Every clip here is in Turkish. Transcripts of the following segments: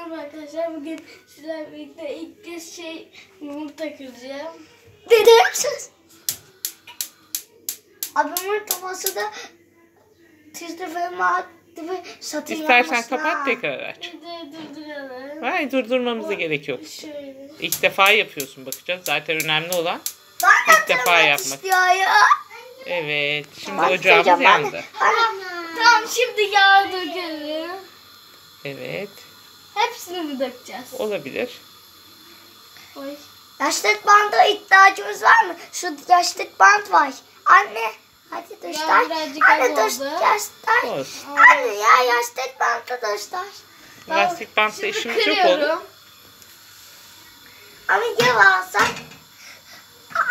Merhaba arkadaşlar, bugün sizlerle birlikte ilk kez yumurta kıracağım. Dede yapacağız. Abimin kafası da tizli ve maddi satın İstersen kapat tekrar aç. Bir de durduralım. Hayır, durdurmamıza gerek yok. Şöyle. İlk defa yapıyorsun, bakacağız. Zaten önemli olan Ben de ilk defa kırmak yapmak. istiyor ya. Evet, şimdi Ben ocağımız kıracağım, ben de. yandı. Tamam, şimdi yağ dökelim. Evet, Hepsini mi dökeceğiz? olabilir. Oy. Yaşlık banda ihtiyacımız var mı? Şu yaşlık band var. Anne hadi Ya göster. birazcık Anne az oldu. göster. Olsun. Anne ya yaşlık bandı göster. Lastik bantla Şimdi işimiz yok oğlum. kırıyorum. Ama gel alsak.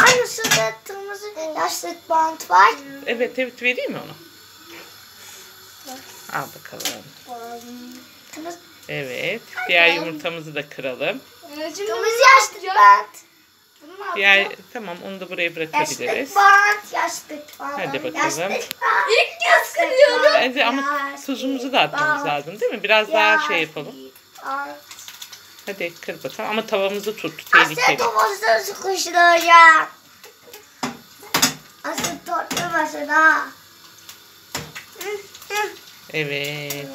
Anne şurada kırmızı yaşlık band var. Evet, vereyim mi onu? Al bakalım. Kırmızı, Evet, diğer yumurtamızı da kıralım. Şimdi kırmızı yaşlık band. Bunu ne Diğer, yapacağım? tamam, onu da buraya bırakabiliriz. Yaşlık band, yaşlık band. Hadi bakalım. Yaşlık band. İlk kez kırıyorum. Hadi ama tuzumuzu da atmamız lazım değil mi? Biraz daha şey yapalım. Hadi kır bakalım ama tavamızı tut, tehlikeli. Asıl kafasına sıkıştıracağım. Asıl tutmasına. Evet,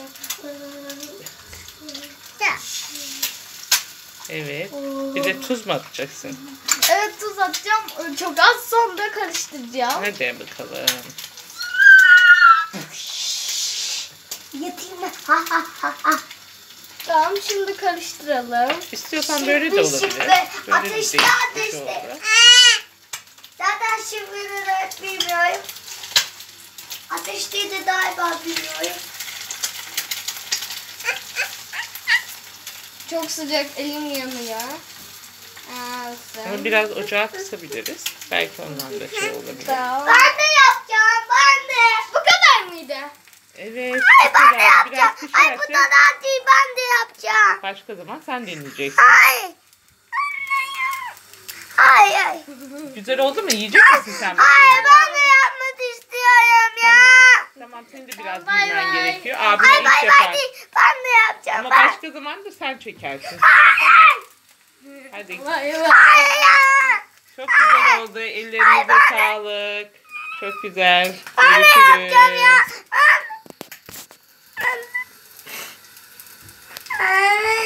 evet. Bir de tuz mu atacaksın? Evet, tuz atacağım. Çok az, sonra karıştıracağım. Hadi bakalım. Yatayım mı? Ha ha ha ha. Tamam, şimdi karıştıralım. İstiyorsan böyle de olabilir. Böyle de Ateşte değişik bir şey ateşte. oldu. Zaten şifreni de bilmiyorum. Ateşte de galiba bilmiyorum. Çok sıcak, elim yanıyor. Ama biraz ocağı kısabiliriz. Belki ondan da şey olabilir. Tamam. Ben de yapacağım, ben de. Bu kadar mıydı? Evet. Ay ben de biraz yapacağım. Ay bu pişerse kadar değil, ben de yapacağım. başka zaman sen deneyeceksin. Ay. Ay ay. Güzel oldu mu? Yiyecek misin sen? Ay ben de yapmak istiyorum ya. Tamam, senin de biraz Bay büyümen bay. gerekiyor. Abin Ay ilk bay defa. bay değil. Ben de yapacağım. Ama ben. başka zaman da sen çekersin. Hadi. Vay vay. Ay ay. Çok güzel oldu. Ellerinize sağlık. Çok güzel. Ben de yapacağım ya. Görüşürüz. Ay.